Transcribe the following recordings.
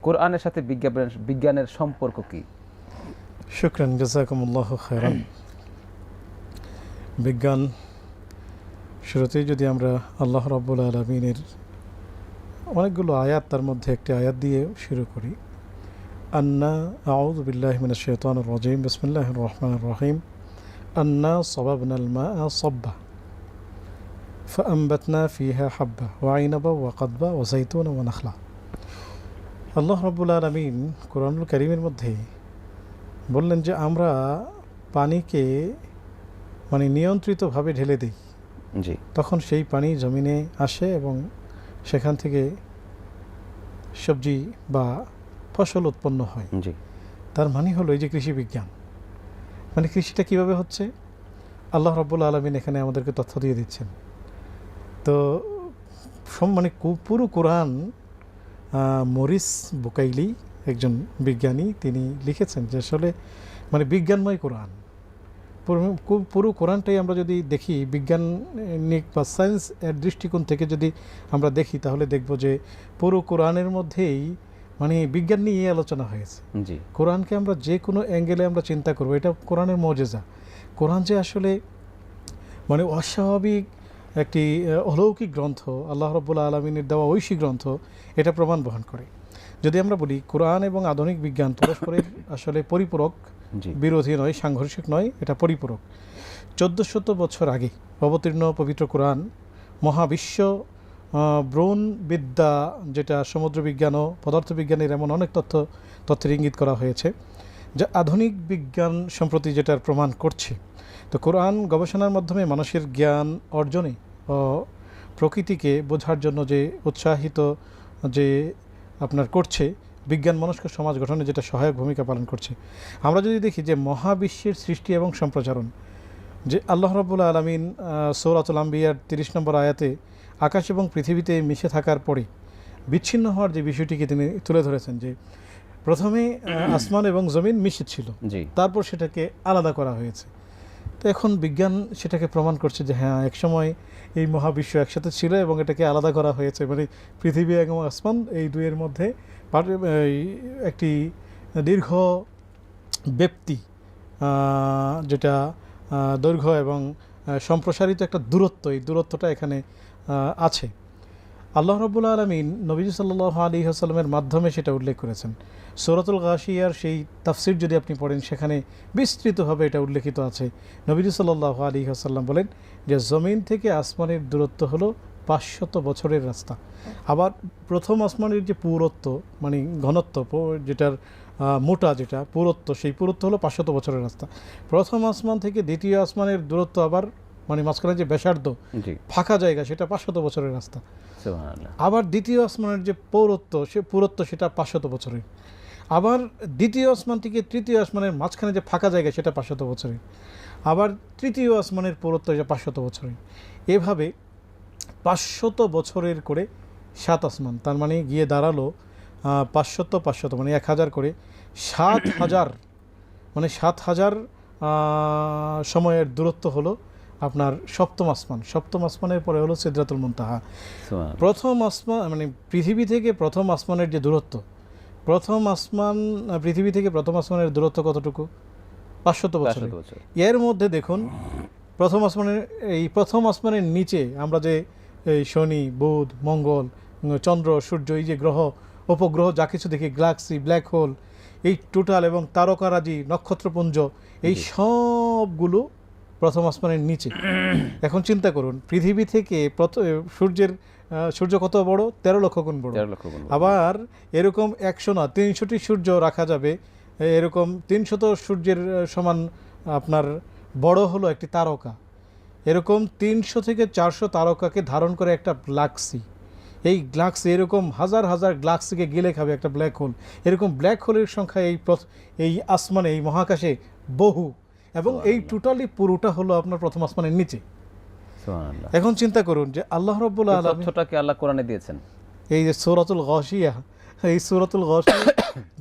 কোরআনের সাথে বিজ্ঞানের সম্পর্ক কি? শুকরান, জাযাকুমুল্লাহু খায়রান। বিজ্ঞান শুরুতেই যদি আমরা আল্লাহ রাব্বুল আলামিনের অনেকগুলো আয়াত, তার মধ্যে একটি আয়াত দিয়ে শুরু করি। আন্না আউযু বিল্লাহি মিনাশ শাইতানির রাজীম, বিসমিল্লাহির রহমানির রহিম। আন্না সাবাবনাল মা'a সাব্বা ফাআনবাতনা ফিহা হাব্বা ওয়া আইনাবা ওয়া কাদবা ওয়া যাইতুনা ওয়া নাখলা। আল্লাহ রাব্বুল আলামিন কোরআনুল কারীমের মধ্যে বললেন যে আমরা পানিকে নিয়ন্ত্রিতভাবে ঢেলে দিই, জি, তখন সেই পানি জমিনে আসে এবং সেখান থেকে সবজি বা ফসল উৎপন্ন হয়। জি, তার মানে হলো এই যে কৃষি বিজ্ঞান, কৃষিটা কিভাবে হচ্ছে আল্লাহ রাব্বুল আলামিন এখানে আমাদেরকে তথ্য দিয়ে দিচ্ছেন। তো পুরো কোরআন মরিস বুকাইলি একজন বিজ্ঞানী, তিনি লিখেছেন যে আসলে বিজ্ঞানময় কোরআন। পুরো কোরআনটাই আমরা যদি দেখি বিজ্ঞানিক বা সায়েন্স এর দৃষ্টিকোণ থেকে যদি আমরা দেখি, তাহলে দেখব যে পুরো কোরআনের মধ্যেই বিজ্ঞান নিয়ে আলোচনা হয়েছে। জি, কোরআনকে আমরা যে কোনো অ্যাঙ্গেলে আমরা চিন্তা করব, এটা কোরআনের মুজিজা। কোরআন যে আসলে অস্বাভাবিক একটি অলৌকিক গ্রন্থ, আল্লাহ রাব্বুল আলামিনের দেওয়া ঐশী গ্রন্থ, এটা প্রমাণ বহন করে। যদি আমরা বলি কোরআন এবং আধুনিক বিজ্ঞান পরস্পরের আসলে পরিপূরক, বিরোধী নয়, সাংঘর্ষিক নয়, এটা পরিপূরক। 1400 বছর আগে অবতীর্ণ পবিত্র কোরআন মহাবিশ্ব ব্রণবিদ্যা, যেটা সমুদ্র বিজ্ঞান ও পদার্থ বিজ্ঞানের এমন অনেক তথ্যের ইঙ্গিত করা হয়েছে, যা আধুনিক বিজ্ঞান সম্প্রতি যেটার প্রমাণ করছে। তো কোরআন গবেষণার মাধ্যমে মানুষের জ্ঞান অর্জনে ও প্রকৃতিকে বোঝার জন্য যে উৎসাহিত যে করছে, বিজ্ঞান মনস্ক সমাজ গঠনে যেটা সহায়ক ভূমিকা পালন করছে। আমরা যদি দেখি যে মহাবিশ্বের সৃষ্টি এবং সম্প্রসারণ, যে আল্লাহ রাব্বুল আলামিন সূরাতুল আম্বিয়ার 30 নম্বর আয়াতে আকাশ এবং পৃথিবীতে মিশে থাকার পরে বিচ্ছিন্ন হওয়ার যে বিষয়টিকে তিনি তুলে ধরেছেন, যে প্রথমে আসমান এবং জমিন মিশে ছিল, তারপর সেটাকে আলাদা করা হয়েছে। তো এখন বিজ্ঞান সেটাকে প্রমাণ করছে যে হ্যাঁ, একসময় এই মহাবিশ্ব একসাথে ছিল এবং এটাকে আলাদা করা হয়েছে। পৃথিবী এবং আসমান, এই দুইয়ের মধ্যে একটি দীর্ঘ ব্যাপ্তি, যেটা দৈর্ঘ্য এবং সম্প্রসারিত একটা দূরত্ব, এই দূরত্বটা এখানে আছে। আল্লাহ রাব্বুল আলামিন নবীজি সাল্লাল্লাহু আলাইহি ওয়াসাল্লামের মাধ্যমে সেটা উল্লেখ করেছেন। সূরাতুল গাশিয়ার সেই তাফসির যদি আপনি পড়েন, সেখানে বিস্তৃতভাবে এটা উল্লেখিত আছে। নবীজি সাল্লাল্লাহু আলাইহি ওয়াসাল্লাম বলেন যে জমিন থেকে আসমানের দূরত্ব হলো 500 বছরের রাস্তা। আবার প্রথম আসমানের যে পুরুত্ব, ঘনত্ব, যেটার মোটা যেটা পুরুত্ব, সেই পুরুত্ব হলো 500 বছরের রাস্তা। প্রথম আসমান থেকে দ্বিতীয় আসমানের দূরত্ব আবার মাঝখানে যে ব্যাসার্ধ, ফাঁকা জায়গা, সেটা 500 বছরের রাস্তা। আবার দ্বিতীয় আসমানের যে পুরুত্ব সেটা 500 বছরের। আবার দ্বিতীয় আসমান থেকে তৃতীয় আসমানের মাঝখানে যে ফাঁকা জায়গা, সেটা 500 বছরের। আবার তৃতীয় আসমানের পুরুত্ব, এটা 500 বছরের। এভাবে 500 বছরের করে 7 আসমান, তার গিয়ে দাঁড়ালো 500 1000 করে 7000, 7000 সময়ের দূরত্ব হলো আপনার সপ্তম আসমান। সপ্তম আসমানের পরে হলো সিদরাতুল মুনতাহা। প্রথম আসমান পৃথিবী থেকে প্রথম আসমানের যে দূরত্ব, পৃথিবী থেকে প্রথম আসমানের দূরত্ব কতটুকু? 500 বছর। এর মধ্যে দেখুন, প্রথম আসমানের নিচে আমরা যে এই শনি, বুধ, মঙ্গল, চন্দ্র, সূর্য, এই যে গ্রহ উপগ্রহ যা কিছু দেখি, গ্যালাক্সি, ব্ল্যাক হোল, এই টোটাল এবং তারকারাজি, নক্ষত্রপুঞ্জ, এই সবগুলো প্রথম আসমানের নিচে। এখন চিন্তা করুন, পৃথিবী থেকে সূর্য কত বড়? 13 লক্ষ গুণ বড়। আবার এরকম 100 না 300টি সূর্য রাখা যাবে, এরকম 300 সূর্যের সমান আপনার বড় হলো একটি তারকা। এরকম 300 থেকে 400 তারকাকে ধারণ করে একটা গ্যালাক্সি। এই গ্যালাক্সি এরকম হাজার হাজার গ্যালাক্সিকে গিলে খাবে একটা ব্ল্যাক হোল। এরকম ব্ল্যাক হোলের সংখ্যা এই আসমানে, এই মহাকাশে বহু, এবং এই টোটালি পুরোটা হলো আপনার প্রথম আসমানের নিচে। এখন চিন্তা করুন যে আল্লাহ রাব্বুল আলামিন তথ্যটাকে আল্লাহ কোরআনে দিয়েছেন। এই যে সূরাতুল গাশিয়া, এই সূরাতুল গাশিয়া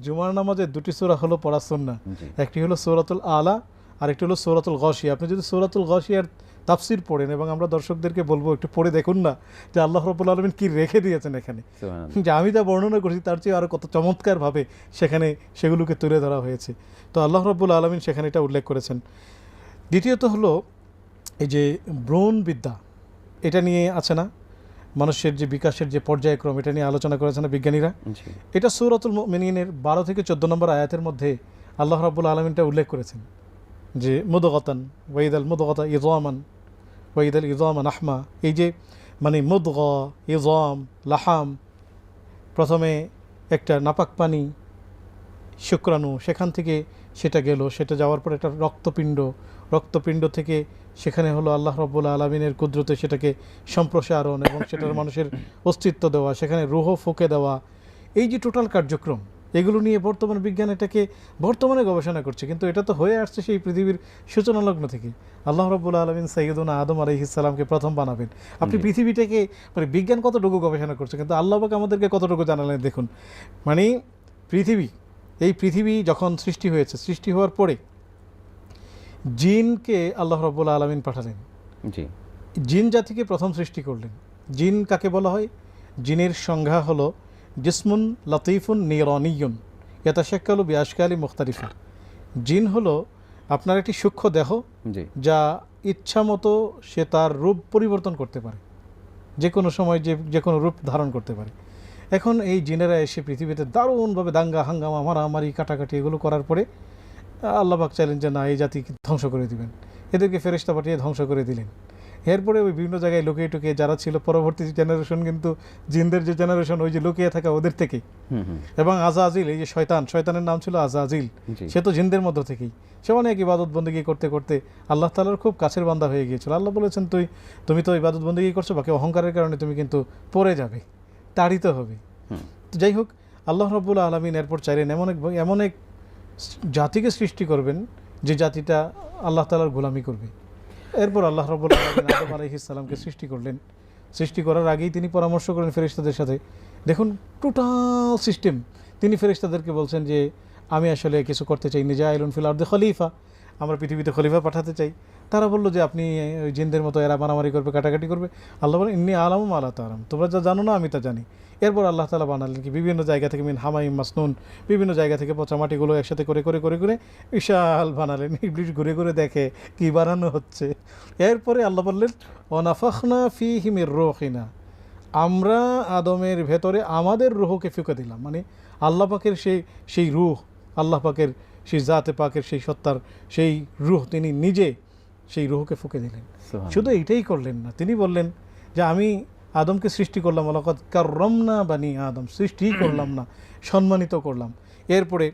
জুমার নামাজে দুটি সূরা হলো পড়া সুন্নাহ। একটি হলো সূরাতুল আলা, আর একটি হলো সূরাতুল গাশিয়া। আপনি যদি সূরাতুল গাশিয়ার তাফসির পড়েন, এবং আমরা দর্শকদেরকে বলবো একটু পড়ে দেখুন না যে আল্লাহ রাব্বুল আলামিন কি রেখে দিয়েছেন এখানে, সুবহানাল্লাহ। যে আমি যা বর্ণনা করছি তার চেয়ে আরও কত চমৎকারভাবে সেখানে সেগুলোকে তুলে ধরা হয়েছে। তো আল্লাহ রাব্বুল আলামিন সেখানে এটা উল্লেখ করেছেন। দ্বিতীয়ত হলো এই যে ভ্রূণ বিদ্যা, এটা নিয়ে আছে না, মানুষের যে বিকাশের যে পর্যায়ক্রম, এটা নিয়ে আলোচনা করেছেন না বিজ্ঞানীরা। জি এটা সূরাতুল মুমিনিনের 12 থেকে 14 নম্বর আয়াতের মধ্যে আল্লাহ রাব্বুল আলামিনটা উল্লেখ করেছেন যে মুদগাতান ওয়াইদাল মুদগাতা ইযামান ওয়াইদাল ইযামা নাহমা। এই যে মানে মুদগা, ইযাম, লাহাম, প্রথমে একটা নাপাক পানি, শুক্রাণু, সেখান থেকে সেটা গেল, সেটা যাওয়ার পর একটা রক্তপিণ্ড, রক্তপিণ্ড থেকে সেখানে হলো আল্লাহ রাব্বুল আলামিনের কুদরতে সেটাকে সম্প্রসারণ এবং সেটার মানুষের অস্তিত্ব দেওয়া, সেখানে রূহ ফুঁকে দেওয়া, এই যে টোটাল কার্যক্রম, এগুলো নিয়ে বর্তমান বিজ্ঞান এটাকে বর্তমানে গবেষণা করছে। কিন্তু এটা তো হয়ে আসছে সেই পৃথিবীর সূচনালগ্ন থেকে। আল্লাহ রাব্বুল আলামিন সাইয়্যিদুনা আদম আলাইহিস সালামকে প্রথম বানাবেন। আপনি জি। পৃথিবীটাকে মানে বিজ্ঞান কতটুকু গবেষণা করছে, কিন্তু আল্লাহ পাক আমাদেরকে কতটুকু জানালেন দেখুন। মানে পৃথিবী, এই পৃথিবী যখন সৃষ্টি হয়েছে, সৃষ্টি হওয়ার পরে জিনকে আল্লাহ রাব্বুল আলামিন পাঠালেন, জি জিন জাতিকে প্রথম সৃষ্টি করলেন। জিন কাকে বলা হয়? জিনের সংজ্ঞা হলো জিসমুন লতিফুন নিরানিয়ুন ইয়াতাশাক্কালু বিআশকালি মুখতালিফা। জিন হলো আপনার একটি সূক্ষ্ম দেহ, জি যা ইচ্ছা মতো সে তার রূপ পরিবর্তন করতে পারে, যে কোনো সময় যে কোনো রূপ ধারণ করতে পারে। এখন এই জিনেরা এসে পৃথিবীতে দারুণভাবে দাঙ্গা হাঙ্গামা মারামারি কাটাকাটি এগুলো করার পরে আল্লাহ পাক চাইলেন যে না, এই জাতিকে ধ্বংস করে দিবেন, এদেরকে ফেরেশতা পাঠিয়ে ধ্বংস করে দিলেন। এরপরে ওই বিভিন্ন জায়গায় লুকিয়ে টুকিয়ে যারা ছিল, পরবর্তী জেনারেশন কিন্তু জিনদের যে জেনারেশন, ওই যে লুকিয়ে থাকা ওদের থেকেই। হুম হুম এবং আজাজিল, এই যে শয়তানের নাম ছিল আজাজিল, জি সে তো জিনদের মধ্য থেকেই। সে অনেক ইবাদত বন্দেগী করতে করতে আল্লাহ তাআলার খুব কাছের বান্দা হয়ে গিয়েছিল। আল্লাহ বলেছেন তুমি তো ইবাদত বন্দেগী করছো, বাকি অহংকারের কারণে তুমি কিন্তু পড়ে যাবে, তাড়িত হবে। হুম তো যাই হোক, আল্লাহ রাব্বুল আলামিন এরপর চাইলেন এমন এক জাতিকে সৃষ্টি করবেন যে জাতিটা আল্লাহ তাআলার গোলামি করবে। এরপর আল্লাহ রাব্বুল আলামিন আদম আলাইহিস সালামকে সৃষ্টি করলেন। সৃষ্টি করার আগেই তিনি পরামর্শ করেন ফেরেশতাদের সাথে। দেখুন টোটাল সিস্টেম, তিনি ফেরেশতাদেরকে বলছেন যে আমি আসলে কিছু করতে চাই, জাইলুন ফিল আরদি খলিফা, আমরা পৃথিবীতে খলিফা পাঠাতে চাই। তারা বললো যে আপনি ওই জিনদের মতো এরা মারামারি করবে, কাটাকাটি করবে। আল্লাহ বলেন ইন্নী আলামু মা লা তা'লামুন, তোমরা যা জানো না আমি তা জানি। এরপর আল্লাহ তাআলা বানালেন কি বিভিন্ন জায়গা থেকে মিন হামাইম মাসনুন, বিভিন্ন জায়গা থেকে পচা মাটিগুলো একসাথে করে করে করে করে বিশাল বানালেন। ইবলিস ঘুরে ঘুরে দেখে কি বানানো হচ্ছে। এরপরে আল্লাহ বললেন ওয়ানাফাখনা ফীহি মির রূহিনা, আমরা আদমের ভেতরে আমাদের রূহকে ফুঁকে দিলাম। মানে আল্লাহ পাকের সেই রূহ, আল্লাহ পাকের সেই জাতে পাকের সেই সত্তার সেই রূহ, তিনি নিজে সেই রূহকে ফুঁকে দিলেন। সুবহানাল্লাহ। শুধু এইটাই করলেন না, তিনি বললেন যে আমি আদমকে সৃষ্টি করলাম, ওয়ালাকাদ কাররামনা বানি আদম, সৃষ্টিই করলাম না, সম্মানিত করলাম। এরপরে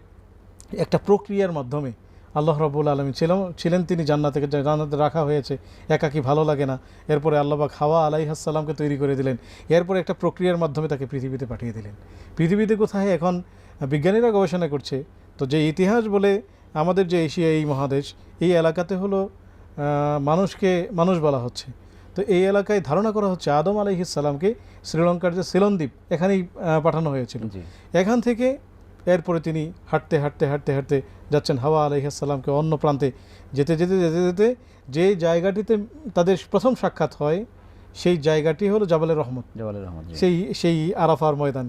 একটা প্রক্রিয়ার মাধ্যমে আল্লাহ রাব্বুল আলামিন ছিলেন তিনি জান্নাতে রাখা হয়েছে, একাকী ভালো লাগে না। এরপরে আল্লাহ পাক হাওয়া আলাইহিস সালামকে তৈরি করে দিলেন। এরপরে একটা প্রক্রিয়ার মাধ্যমে তাকে পৃথিবীতে পাঠিয়ে দিলেন। পৃথিবীতে কোথায় এখন বিজ্ঞানীরা গবেষণা করছে, তো যে ইতিহাস বলে আমাদের যে এশিয়া এই মহাদেশ, এই এলাকাতে হলো মানুষকে মানুষ বলা হচ্ছে। তো এই এলাকায় ধারণা করা হচ্ছে আদম আলাইহিস সালামকে শ্রীলঙ্কার যে সিলন দ্বীপ, এখানেই পাঠানো হয়েছিল। জি এখান থেকে এরপরে তিনি হাঁটতে হাঁটতে হাঁটতে হাঁটতে যাচ্ছেন হাওয়া আলাইহিস সালামকে অন্য প্রান্তে যেতে যেতে যেতে যেতে যে জায়গাটিতে তাদের প্রথম সাক্ষাৎ হয়, সেই জায়গাটি হলো জাবালে রহমত, জওয়ালের রহমান। জি সেই আরাফার ময়দান,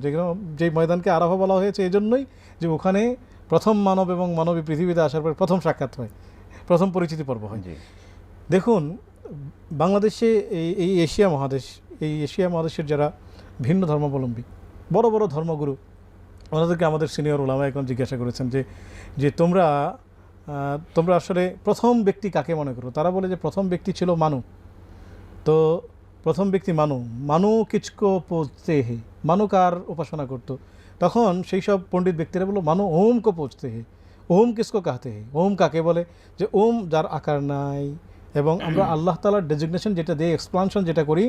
যেই ময়দানকে আরাফা বলা হয়েছে এই জন্যই যে ওখানে প্রথম মানব এবং মানবী পৃথিবীতে আসার পর প্রথম সাক্ষাৎ হয়, প্রথম পরিচিতি পর্ব হয়। জি দেখুন বাংলাদেশে এই এশিয়া মহাদেশের যারা ভিন্ন ধর্মাবলম্বী বড় বড় ধর্মগুরু, ওনাদেরকে আমাদের সিনিয়র উলামা এখন জিজ্ঞাসা করেছেন যে তোমরা আসলে প্রথম ব্যক্তি কাকে মনে করো? তারা বলে যে প্রথম ব্যক্তি ছিল মানু। তো প্রথম ব্যক্তি মানু কিচকো পৌঁছতে হে, মানু কার উপাসনা করতো? তখন সেই সব পণ্ডিত ব্যক্তিরা বললো মানু ওম কো পৌঁছতে হে। ওম কিসকো কাহতে হে? ওম কাকে বলে? যে ওম যার আকার নাই, এবং আমরা আল্লাহ তাআলার ডেজিগনেশন যেটা দিয়ে এক্সপ্লানেশন যেটা করি,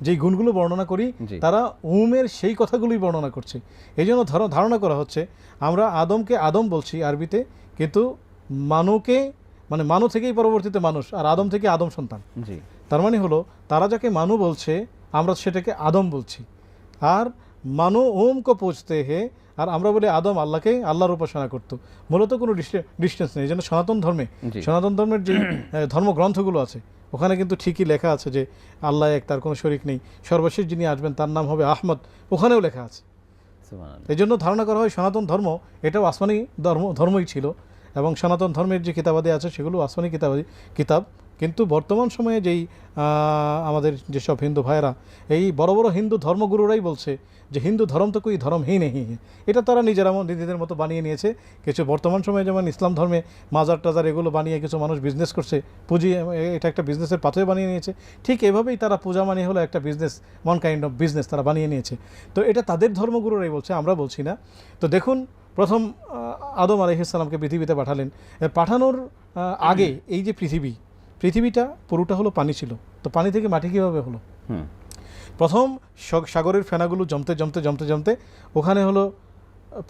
যেই গুণগুলো বর্ণনা করি, জি তারা ওমের সেই কথাগুলোই বর্ণনা করছে। এই জন্য ধারণা করা হচ্ছে আমরা আদমকে আদম বলছি আরবিতে, কিন্তু মানুকে মানে মানু থেকেই পরবর্তীতে মানুষ, আর আদম থেকে আদম সন্তান। জি তার মানে হলো তারা যাকে মানু বলছে আমরা সেটাকে আদম বলছি। আর মানু ওম কো পৌঁছতে হে, আর আমরা বলি আদম আল্লাহর উপাসনা করতো, মূলত কোনো ডিস্টেন্স নেই। এই জন্য সনাতন ধর্মের যে ধর্মগ্রন্থগুলো আছে ওখানে কিন্তু ঠিকই লেখা আছে যে আল্লাহ এক, তার কোনো শরিক নেই, সর্বশেষ যিনি আসবেন তার নাম হবে আহমদ, ওখানেও লেখা আছে। এই জন্য ধারণা করা হয় সনাতন ধর্ম এটাও আসমানি ধর্মই ছিল, এবং সনাতন ধর্মের যে কিতাবাদি আছে সেগুলো আসমানি কিতাব। কিন্তু বর্তমান সময়ে যেই আমাদের যেসব হিন্দু ভাইয়েরা, এই বড় বড় হিন্দু ধর্মগুরুরাই বলছে যে হিন্দু ধর্ম তো কোই ধর্ম হি নেই, এটা তারা নিজেদের মতো বানিয়ে নিয়েছে। কিছু বর্তমান সময়ে যেমন ইসলাম ধর্মে মাজার টাজার এগুলো বানিয়ে কিছু মানুষ বিজনেস করছে, পুঁজি, এটা একটা বিজনেসের পাথরে বানিয়ে নিয়েছে। ঠিক এভাবেই তারা পূজা মানিয়ে হলো একটা business, one kind of business তারা বানিয়ে নিয়েছে। তো এটা তাদের ধর্মগুরুরাই বলছে, আমরা বলছি না। তো দেখুন, প্রথম আদম আলাইহিস সালামকে পৃথিবীতে পাঠালেন। পাঠানোর আগে এই যে পৃথিবীটা পুরোটা হলো পানি ছিল, তো পানি থেকে মাটি কীভাবে হলো? প্রথম সাগরের ফেনাগুলো জমতে ওখানে হলো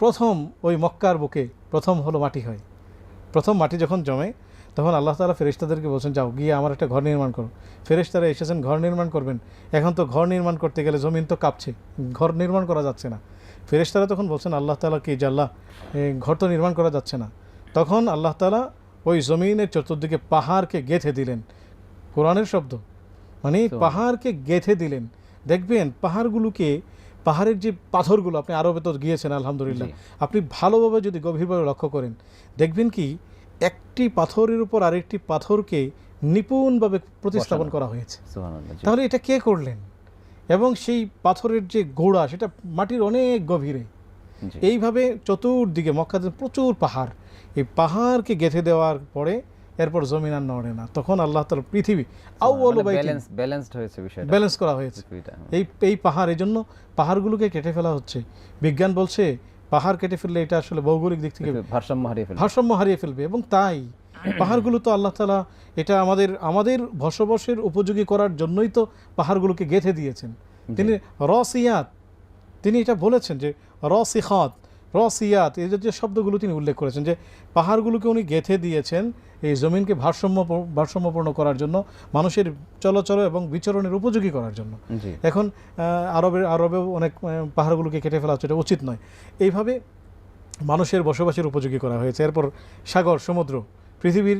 প্রথম ওই মক্কার বুকে প্রথম হলো মাটি হয়। প্রথম মাটি যখন জমে তখন আল্লাহ তাআলা ফেরেশতাদেরকে বলছেন, যাও গিয়ে আমার একটা ঘর নির্মাণ করো। ফেরেশতারা এসেছেন ঘর নির্মাণ করবেন। এখন তো ঘর নির্মাণ করতে গেলে জমিন তো কাঁপছে, ঘর নির্মাণ করা যাচ্ছে না। ফেরেশতারা তখন বলছেন আল্লাহ তাআলা কি, যে আল্লাহ ঘর তো নির্মাণ করা যাচ্ছে না। তখন আল্লাহ তাআলা ওই জমিনের চতুর্দিকে পাহাড়কে গেঁথে দিলেন। কোরআনের শব্দ, মানে পাহাড়কে গেঁথে দিলেন। দেখবেন পাহাড়ের যে পাথরগুলো, আপনি আরবে তো গিয়েছেন আলহামদুলিল্লাহ, আপনি ভালোভাবে যদি গভীরভাবে লক্ষ্য করেন দেখবেন কি একটি পাথরের উপর আরেকটি পাথরকে নিপুণভাবে প্রতিস্থাপন করা হয়েছে। তাহলে এটা কে করলেন? এবং সেই পাথরের যে গোড়া সেটা মাটির অনেক গভীরে। এইভাবে চতুর্দিকে মক্কাতে প্রচুর পাহাড়, এই পাহাড়কে গেঁথে দেওয়ার পরে এরপর জমিন আর নড়ে না। তখন আল্লাহ তাআলা পৃথিবী ব্যালেন্স করা হয়েছে। এই পাহাড়, এই জন্য পাহাড়গুলোকে কেটে ফেলা হচ্ছে। বিজ্ঞান বলছে পাহাড় কেটে ফেললে এটা আসলে ভৌগোলিক দিক থেকে ভারসাম্য হারিয়ে ফেলবে। এবং তাই পাহাড়গুলো তো আল্লাহ তাআলা এটা আমাদের বসবাসের উপযোগী করার জন্যই তো পাহাড়গুলোকে গেঁথে দিয়েছেন। তিনি এটা বলেছেন যে রসিয়াত এই যে শব্দগুলো তিনি উল্লেখ করেছেন, যে পাহাড়গুলোকে উনি গেঁথে দিয়েছেন এই জমিনকে ভারসাম্যপূর্ণ করার জন্য, মানুষের চলাচল এবং বিচরণের উপযোগী করার জন্য। এখন আরবেও অনেক পাহাড়গুলোকে কেটে ফেলা হচ্ছে, এটা উচিত নয়। এইভাবে মানুষের বসবাসের উপযোগী করা হয়েছে। এরপর সাগর, সমুদ্র, পৃথিবীর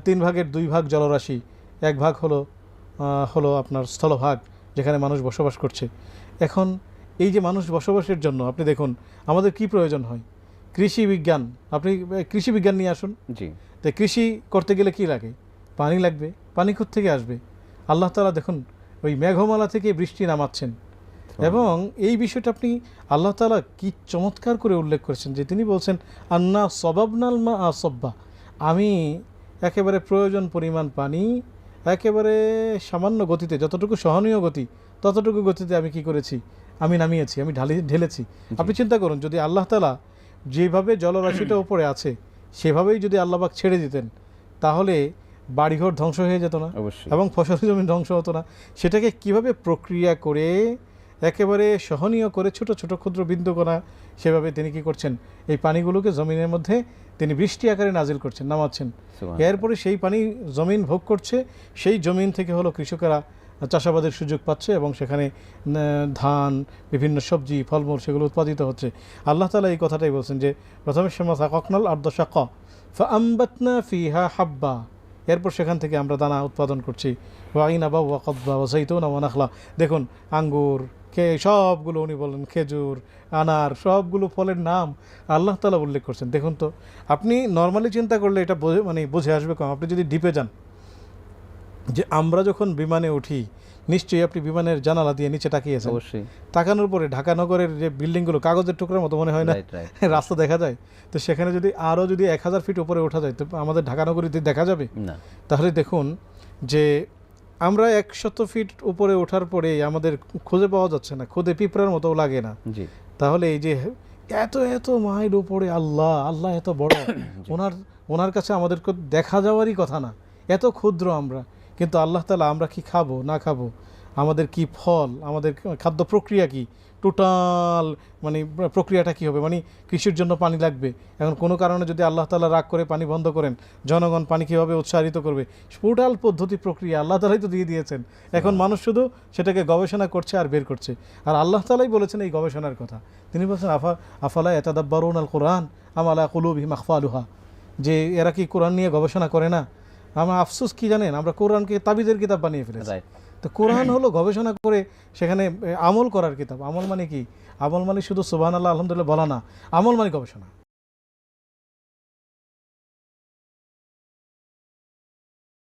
3 ভাগের 2 ভাগ জলরাশি, 1 ভাগ হলো আপনার স্থলভাগ যেখানে মানুষ বসবাস করছে। এখন এই যে মানুষ বসবাসের জন্য আপনি দেখুন আমাদের কি প্রয়োজন হয়, কৃষি বিজ্ঞান। আপনি কৃষি বিজ্ঞান নিয়ে আসুন। তো কৃষি করতে গেলে কি লাগে? পানি লাগবে। পানি কোত্থেকে আসবে? আল্লাহ তাআলা দেখুন ওই মেঘমালা থেকে বৃষ্টি নামাচ্ছেন। এবং এই বিষয়টা আপনি আল্লাহ তাআলা কি চমৎকার করে উল্লেখ করেছেন, যে তিনি বলছেন আন্না সবাবনাল মা আসব্বা, আমি একেবারে প্রয়োজন পরিমাণ পানি একেবারে সামান্য গতিতে, যতটুকু সহনীয় গতি ততটুকু গতিতে আমি কি করেছি, আমি নামিয়েছি, আমি ঢেলেছি। আপনি চিন্তা করুন, যদি আল্লাহ তাআলা যেভাবে জলরাশিটা উপরে আছে সেভাবেই যদি আল্লাহবাক ছেড়ে দিতেন তাহলে বাড়িঘর ধ্বংস হয়ে যেত না, এবং ফসলি জমি ধ্বংস হতো না। সেটাকে কিভাবে প্রক্রিয়া করে একেবারে সহনীয় করে ছোট ছোট ক্ষুদ্র বিন্দু কণা, সেভাবে তিনি কি করছেন, এই পানিগুলোকে জমিনের মধ্যে তিনি বৃষ্টি আকারে নাজিল করছেন, নামাচ্ছেন। এরপরে সেই পানি জমিন ভোগ করছে, সেই জমিন থেকে হলো কৃষকেরা চাষাবাদের সুযোগ পাচ্ছে, এবং সেখানে ধান, বিভিন্ন সবজি, ফলমূল সেগুলো উৎপাদিত হচ্ছে। আল্লাহ তাআলা এই কথাটাই বলছেন যে প্রথমে সাকাকনাল আরদ শাকা ফাআমবাতনা ফিহা হাব্বা, এরপর সেখান থেকে আমরা দানা উৎপাদন করছি। ওয়াইনাবা ওয়া কদবা ওয়া যাইতুনা ওয়া নাখলা, দেখুন আঙ্গুর, সবগুলো উনি বলেন, খেজুর, আনার, সবগুলো ফলের নাম আল্লাহ তাআলা উল্লেখ করছেন। দেখুন তো, আপনি নর্মালি চিন্তা করলে এটা বুঝে আসবে কম। আপনি যদি ডিপে যান, যে আমরা যখন বিমানে উঠি, নিশ্চয়ই আপনি বিমানের জানালা দিয়ে নিচে তাকিয়েছেন, তাকানোর পরে ঢাকা নগরের যে বিল্ডিংগুলো কাগজের টুকরার মতো মনে হয় না, রাস্তা দেখা যায়। তো সেখানে যদি 1000 ফিট উপরে ওঠা যায় তো আমাদের ঢাকা নগরীতে দেখা যাবে না। তাহলে দেখুন যে আমরা 100 ফিট উপরে ওঠার পরে আমাদের খুঁজে পাওয়া যাচ্ছে না, খুদে পিঁপড়ার মতো লাগে না। তাহলে এই যে এত মাইল উপরে আল্লাহ এত বড়, ওনার কাছে আমাদেরকে দেখা যাওয়ারই কথা না, এত ক্ষুদ্র আমরা। কিন্তু আল্লাহ তাআলা আমরা কি খাবো না খাবো, আমাদের কি ফল, আমাদের খাদ্য প্রক্রিয়া কি, টোটাল মানে প্রক্রিয়াটা কী হবে, মানে কৃষির জন্য পানি লাগবে। এখন কোনো কারণে যদি আল্লাহ তাআলা রাগ করে পানি বন্ধ করেন, জনগণ পানি কীভাবে উৎসাহিত করবে, টোটাল পদ্ধতি প্রক্রিয়া আল্লাহ তাআলাই তো দিয়ে দিয়েছেন। এখন মানুষ শুধু সেটাকে গবেষণা করছে আর বের করছে। আর আল্লাহ তাআলাই বলেছেন এই গবেষণার কথা। তিনি বলছেন আফালা ইয়াতাদাব্বারুন আল কোরআন আম আলা কুলুবিহিম আকফালুহা, যে এরা কি কোরআন নিয়ে গবেষণা করে না। আমার আফসোস কি জানেন, আমরা কোরআনকে তাবিজের কিতাব বানিয়ে ফেলেছি। রাইট। তো কোরআন হলো গবেষণা করে সেখানে আমল করার কিতাব। আমল মানে কি? আমল মানে শুধু সুবহানাল্লাহ আলহামদুলিল্লাহ বলা না, আমল মানে গবেষণা।